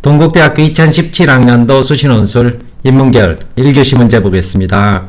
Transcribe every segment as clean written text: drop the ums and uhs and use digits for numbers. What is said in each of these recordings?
동국대학교 2017학년도 수시논술 인문계열 1교시 문제 보겠습니다.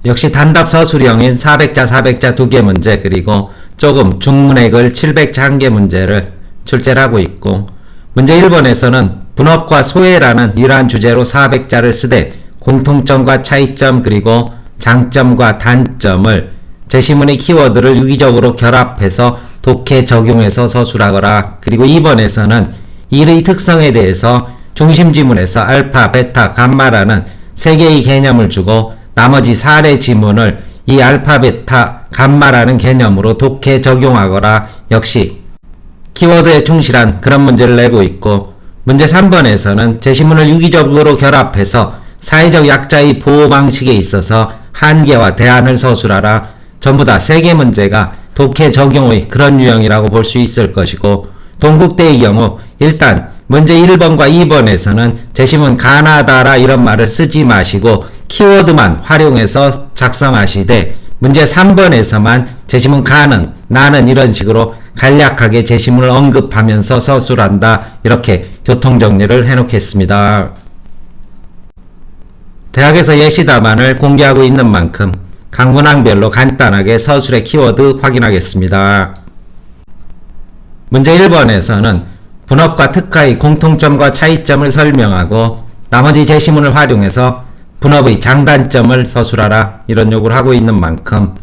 역시 단답 서술형인 400자 400자 2개 문제, 그리고 조금 중문액을 700자 1개 문제를 출제를 하고 있고, 문제 1번에서는 분업과 소외라는 이러한 주제로 400자를 쓰되 공통점과 차이점 그리고 장점과 단점을 제시문의 키워드를 유기적으로 결합해서 독해 적용해서 서술하거라. 그리고 2번에서는 일의 특성에 대해서 중심 지문에서 알파, 베타, 감마라는 3개의 개념을 주고 나머지 사례 지문을 이 알파, 베타, 감마라는 개념으로 독해 적용하거라. 역시 키워드에 충실한 그런 문제를 내고 있고, 문제 3번에서는 제시문을 유기적으로 결합해서 사회적 약자의 보호 방식에 있어서 한계와 대안을 서술하라. 전부 다 3개 문제가 독해 적용의 그런 유형이라고 볼 수 있을 것이고, 동국대의 경우 일단 문제 1번과 2번에서는 제시문 가나다라 이런 말을 쓰지 마시고 키워드만 활용해서 작성하시되, 문제 3번에서만 제시문 가는, 나는 이런 식으로 간략하게 제시문을 언급하면서 서술한다. 이렇게 교통정리를 해놓겠습니다. 대학에서 예시 답안을 공개하고 있는 만큼 각 문항별로 간단하게 서술의 키워드 확인하겠습니다. 문제 1번에서는 분업과 특화의 공통점과 차이점을 설명하고 나머지 제시문을 활용해서 분업의 장단점을 서술하라, 이런 요구를 하고 있는 만큼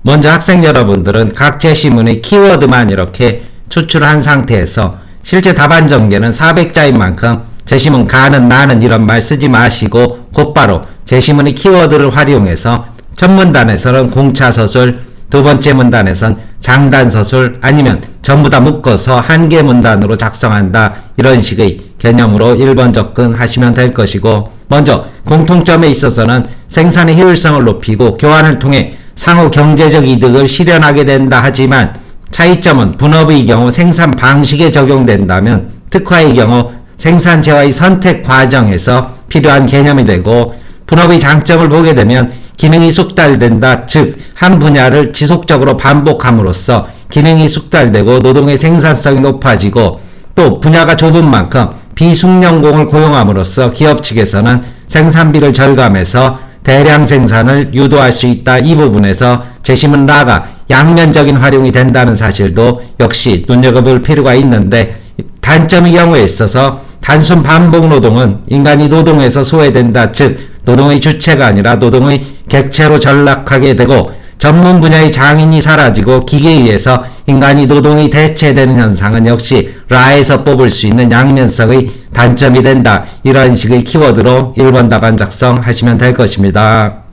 먼저 학생 여러분들은 각 제시문의 키워드만 이렇게 추출한 상태에서 실제 답안 전개는 400자인 만큼 제시문 가는, 나는 이런 말 쓰지 마시고 곧바로 제시문의 키워드를 활용해서 첫 문단에서는 공차서술, 두 번째 문단에선 장단서술, 아니면 전부 다 묶어서 한 개 문단으로 작성한다. 이런 식의 개념으로 1번 접근하시면 될 것이고, 먼저 공통점에 있어서는 생산의 효율성을 높이고 교환을 통해 상호 경제적 이득을 실현하게 된다. 하지만 차이점은 분업의 경우 생산 방식에 적용된다면 특화의 경우 생산 재화의 선택 과정에서 필요한 개념이 되고, 분업의 장점을 보게 되면 기능이 숙달된다. 즉, 한 분야를 지속적으로 반복함으로써 기능이 숙달되고 노동의 생산성이 높아지고, 또 분야가 좁은 만큼 비숙련공을 고용함으로써 기업 측에서는 생산비를 절감해서 대량 생산을 유도할 수 있다. 이 부분에서 제시문 라가 양면적인 활용이 된다는 사실도 역시 눈여겨볼 필요가 있는데, 단점의 경우에 있어서 단순 반복 노동은 인간이 노동에서 소외된다. 즉, 노동의 주체가 아니라 노동의 객체로 전락하게 되고 전문 분야의 장인이 사라지고 기계에 의해서 인간이 노동이 대체되는 현상은 역시 라에서 뽑을 수 있는 양면성의 단점이 된다. 이런 식의 키워드로 1번 답안 작성하시면 될 것입니다.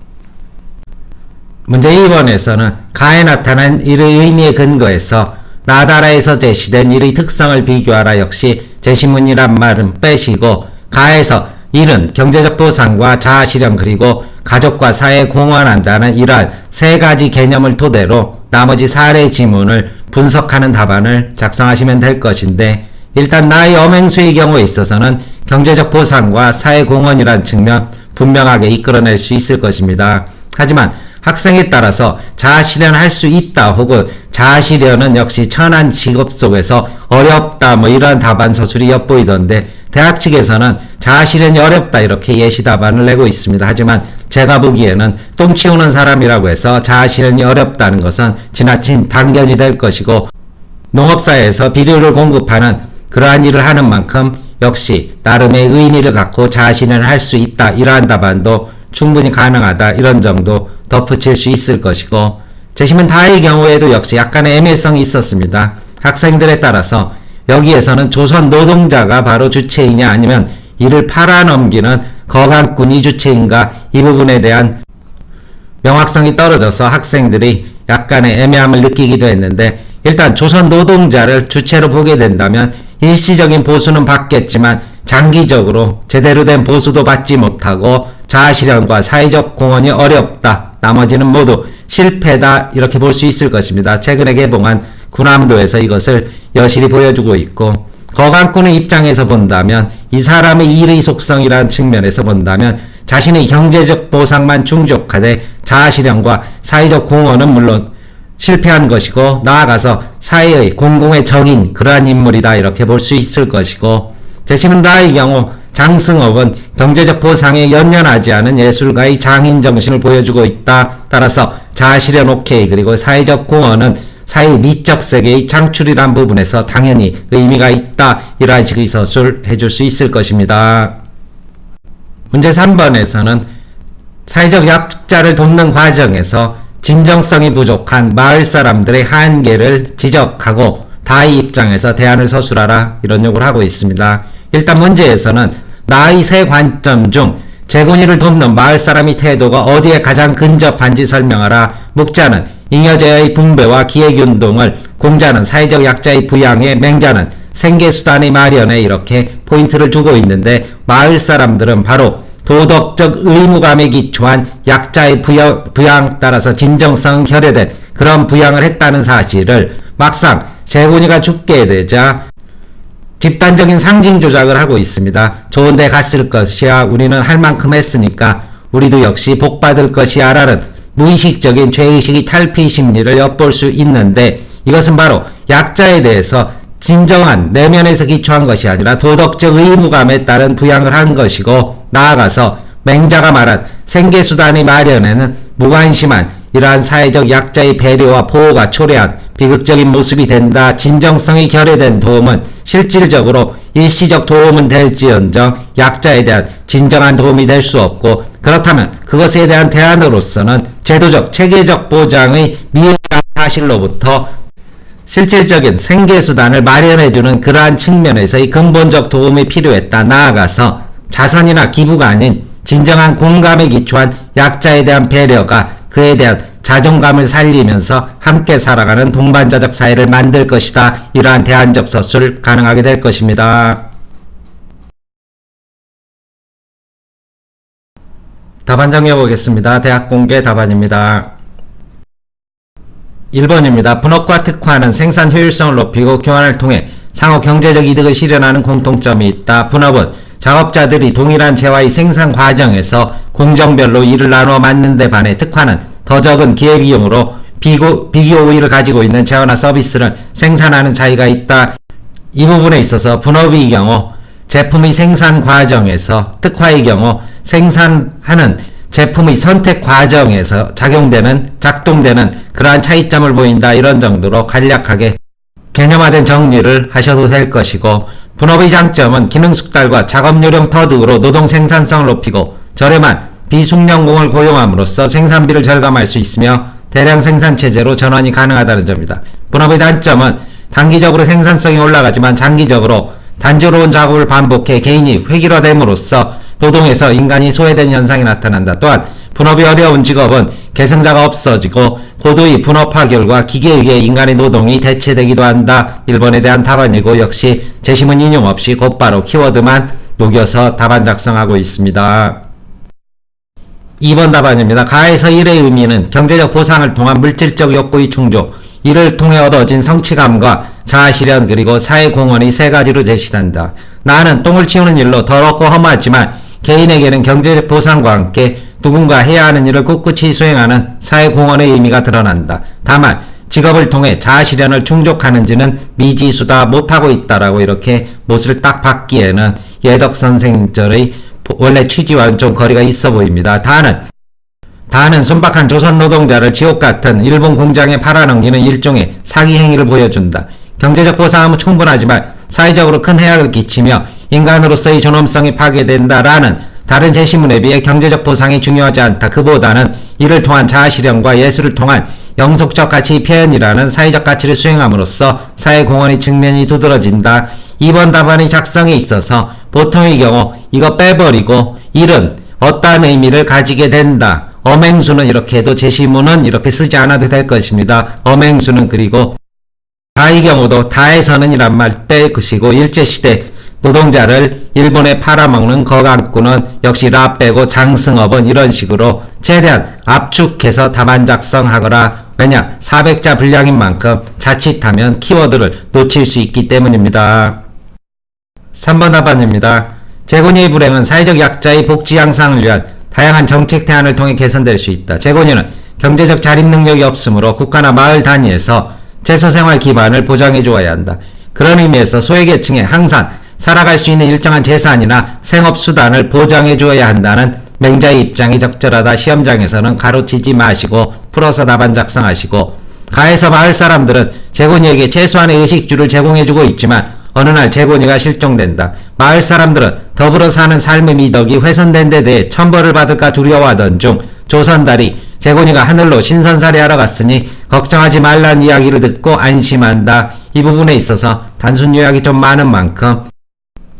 문제 2번에서는 가에 나타난 일의 의미에 근거해서 나다라에서 제시된 일의 특성을 비교하라. 역시 제시문이란 말은 빼시고 가에서 일은 경제적 보상과 자아실현 그리고 가족과 사회에 공헌한다는 이러한 3가지 개념을 토대로 나머지 사례 지문을 분석하는 답안을 작성하시면 될 것인데, 일단 나의 엄행수의 경우에 있어서는 경제적 보상과 사회 공헌이란 측면 분명하게 이끌어낼 수 있을 것입니다. 하지만 학생에 따라서 자아실현할 수 있다 혹은 자아실현은 역시 천한 직업 속에서 어렵다 이러한 답안 서술이 엿보이던데, 대학 측에서는 자아실현이 어렵다 이렇게 예시 답안을 내고 있습니다. 하지만 제가 보기에는 똥 치우는 사람이라고 해서 자아실현이 어렵다는 것은 지나친 단견이 될 것이고, 농업사회에서 비료를 공급하는 그러한 일을 하는 만큼 역시 나름의 의미를 갖고 자아실현을 할 수 있다. 이러한 답안도 충분히 가능하다. 이런 정도 덧붙일 수 있을 것이고, 제시문 다의 경우에도 역시 약간의 애매성이 있었습니다. 학생들에 따라서 여기에서는 조선 노동자가 바로 주체이냐 아니면 이를 팔아넘기는 거간꾼이 주체인가, 이 부분에 대한 명확성이 떨어져서 학생들이 약간의 애매함을 느끼기도 했는데, 일단 조선 노동자를 주체로 보게 된다면 일시적인 보수는 받겠지만 장기적으로 제대로 된 보수도 받지 못하고 자아실현과 사회적 공헌이 어렵다. 나머지는 모두 실패다. 이렇게 볼 수 있을 것입니다. 최근에 개봉한 군함도에서 이것을 여실히 보여주고 있고, 거간꾼의 입장에서 본다면 이 사람의 일의 속성이라는 측면에서 본다면 자신의 경제적 보상만 충족하되 자아실현과 사회적 공헌은 물론 실패한 것이고 나아가서 사회의 공공의 적인 그러한 인물이다 이렇게 볼 수 있을 것이고, 재시문 라의 경우 장승업은 경제적 보상에 연연하지 않은 예술가의 장인 정신을 보여주고 있다. 따라서 자아실현 오케이, 그리고 사회적 공헌은 사회 미적 세계의 창출이란 부분에서 당연히 의미가 있다. 이러한 식의 서술 해줄 수 있을 것입니다. 문제 3번에서는 사회적 약자를 돕는 과정에서 진정성이 부족한 마을 사람들의 한계를 지적하고 다의 입장에서 대안을 서술하라, 이런 요구를 하고 있습니다. 일단 문제에서는 나의 세 관점 중 재군이를 돕는 마을 사람의 태도가 어디에 가장 근접한지 설명하라. 묵자는 잉여제의 분배와 기획운동을, 공자는 사회적 약자의 부양에, 맹자는 생계수단의 마련에 이렇게 포인트를 두고 있는데, 마을 사람들은 바로 도덕적 의무감에 기초한 약자의 부양 따라서 진정성 결여된 그런 부양을 했다는 사실을 막상 재군이가 죽게 되자 집단적인 상징 조작을 하고 있습니다. 좋은 데 갔을 것이야, 우리는 할 만큼 했으니까 우리도 역시 복받을 것이야 라는 무의식적인 죄의식의 탈피 심리를 엿볼 수 있는데, 이것은 바로 약자에 대해서 진정한 내면에서 기초한 것이 아니라 도덕적 의무감에 따른 부양을 한 것이고, 나아가서 맹자가 말한 생계수단의 마련에는 무관심한 이러한 사회적 약자의 배려와 보호가 초래한 비극적인 모습이 된다. 진정성이 결여된 도움은 실질적으로 일시적 도움은 될지언정 약자에 대한 진정한 도움이 될 수 없고, 그렇다면 그것에 대한 대안으로서는 제도적 체계적 보장의 미흡한 사실로부터 실질적인 생계수단을 마련해주는 그러한 측면에서의 근본적 도움이 필요했다. 나아가서 자선이나 기부가 아닌 진정한 공감에 기초한 약자에 대한 배려가 그에 대한 자존감을 살리면서 함께 살아가는 동반자적 사회를 만들 것이다. 이러한 대안적 서술 가능하게 될 것입니다. 답안 정리해보겠습니다. 대학 공개 답안입니다. 1번입니다. 분업과 특화는 생산 효율성을 높이고 교환을 통해 상호 경제적 이득을 실현하는 공통점이 있다. 분업은 작업자들이 동일한 재화의 생산 과정에서 공정별로 일을 나누어 맡는 데 반해 특화는 더 적은 기회비용으로 비교 우위를 가지고 있는 재화나 서비스를 생산하는 차이가 있다. 이 부분에 있어서 분업의 경우 제품의 생산 과정에서, 특화의 경우 생산하는 제품의 선택 과정에서 작동되는 그러한 차이점을 보인다. 이런 정도로 간략하게 개념화된 정리를 하셔도 될 것이고, 분업의 장점은 기능 숙달과 작업 요령 터득으로 노동 생산성을 높이고 저렴한 비숙련공을 고용함으로써 생산비를 절감할 수 있으며 대량 생산 체제로 전환이 가능하다는 점이다. 분업의 단점은 단기적으로 생산성이 올라가지만 장기적으로 단조로운 작업을 반복해 개인이 획일화됨으로써 노동에서 인간이 소외된 현상이 나타난다. 또한 분업이 어려운 직업은 계승자가 없어지고 고도의 분업화 결과 기계에 의해 인간의 노동이 대체되기도 한다. 1번에 대한 답안이고, 역시 제시문 인용 없이 곧바로 키워드만 녹여서 답안 작성하고 있습니다. 2번 답안입니다. 가에서 일의 의미는 경제적 보상을 통한 물질적 욕구의 충족, 이를 통해 얻어진 성취감과 자아실현, 그리고 사회공헌의 세 가지로 제시된다. 나는 똥을 치우는 일로 더럽고 험하지만 개인에게는 경제적 보상과 함께 누군가 해야 하는 일을 꿋꿋이 수행하는 사회공헌의 의미가 드러난다. 다만 직업을 통해 자아실현을 충족하는지는 미지수다, 못하고 있다라고 이렇게 못을 딱 받기에는 예덕선생절의 원래 취지와는 좀 거리가 있어 보입니다. 다는 순박한 조선 노동자를 지옥같은 일본 공장에 팔아넘기는 일종의 사기 행위를 보여준다. 경제적 보상은 충분하지만 사회적으로 큰 해악을 끼치며 인간으로서의 존엄성이 파괴된다라는 다른 제시문에 비해 경제적 보상이 중요하지 않다. 그보다는 이를 통한 자아실현과 예술을 통한 영속적 가치 표현이라는 사회적 가치를 수행함으로써 사회공헌의 측면이 두드러진다. 2번 답안의 작성에 있어서 보통의 경우 이거 빼버리고 일은 어떠한 의미를 가지게 된다. 엄행수는 이렇게 해도 제시문은 이렇게 쓰지 않아도 될 것입니다. 엄행수는, 그리고 다의 경우도 다에서는 이란 말 빼시고 일제시대 노동자를 일본에 팔아먹는 거강꾼은 역시 라 빼고 장승업은 이런 식으로 최대한 압축해서 답안 작성하거라. 왜냐? 400자 분량인 만큼 자칫하면 키워드를 놓칠 수 있기 때문입니다. 3번 답안입니다. 재건이의 불행은 사회적 약자의 복지 향상을 위한 다양한 정책 대안을 통해 개선될 수 있다. 재건이는 경제적 자립 능력이 없으므로 국가나 마을 단위에서 최소생활 기반을 보장해 주어야 한다. 그런 의미에서 소외계층의 항상 살아갈 수 있는 일정한 재산이나 생업수단을 보장해 주어야 한다는 맹자의 입장이 적절하다. 시험장에서는 가로치지 마시고 풀어서 답안 작성하시고, 가에서 마을 사람들은 재곤이에게 최소한의 의식주를 제공해주고 있지만 어느 날 재곤이가 실종된다. 마을 사람들은 더불어 사는 삶의 미덕이 훼손된 데 대해 천벌을 받을까 두려워하던 중 조선달이 재곤이가 하늘로 신선살이하러 갔으니 걱정하지 말라는 이야기를 듣고 안심한다. 이 부분에 있어서 단순 요약이 좀 많은 만큼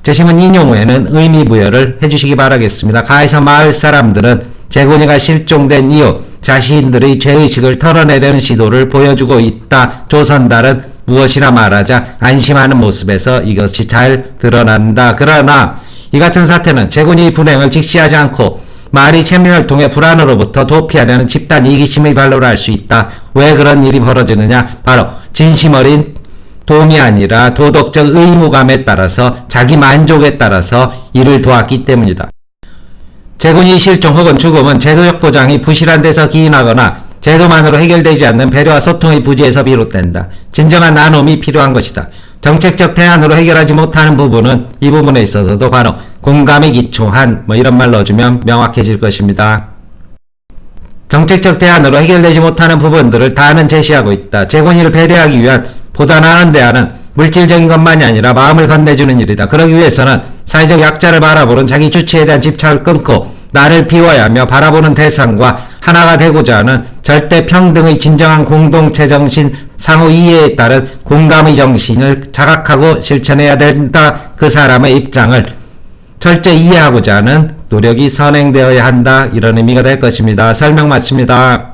제시문 인용 후에는 의미부여를 해주시기 바라겠습니다. 가에서 마을 사람들은 재곤이가 실종된 이후 자신들의 죄의식을 털어내려는 시도를 보여주고 있다. 조선달은 무엇이라 말하자 안심하는 모습에서 이것이 잘 드러난다. 그러나 이 같은 사태는 재곤이의 불행을 직시하지 않고 마을이 체면을 통해 불안으로부터 도피하려는 집단 이기심의 발로를 알 수 있다. 왜 그런 일이 벌어지느냐? 바로 진심 어린 도움이 아니라 도덕적 의무감에 따라서, 자기 만족에 따라서 이를 도왔기 때문이다. 재곤이 실종 혹은 죽음은 제도적 보장이 부실한 데서 기인하거나 제도만으로 해결되지 않는 배려와 소통의 부재에서 비롯된다. 진정한 나눔이 필요한 것이다. 정책적 대안으로 해결하지 못하는 부분은 이 부분에 있어서도 바로 공감에 기초한 이런 말 넣어주면 명확해질 것입니다. 정책적 대안으로 해결되지 못하는 부분들을 다는 제시하고 있다. 재곤이를 배려하기 위한 보다 나은 대안은 물질적인 것만이 아니라 마음을 건네주는 일이다. 그러기 위해서는 사회적 약자를 바라보는 자기 주체에 대한 집착을 끊고 나를 비워야 하며 바라보는 대상과 하나가 되고자 하는 절대 평등의 진정한 공동체 정신, 상호 이해에 따른 공감의 정신을 자각하고 실천해야 된다. 그 사람의 입장을 철저히 이해하고자 하는 노력이 선행되어야 한다. 이런 의미가 될 것입니다. 설명 마칩니다.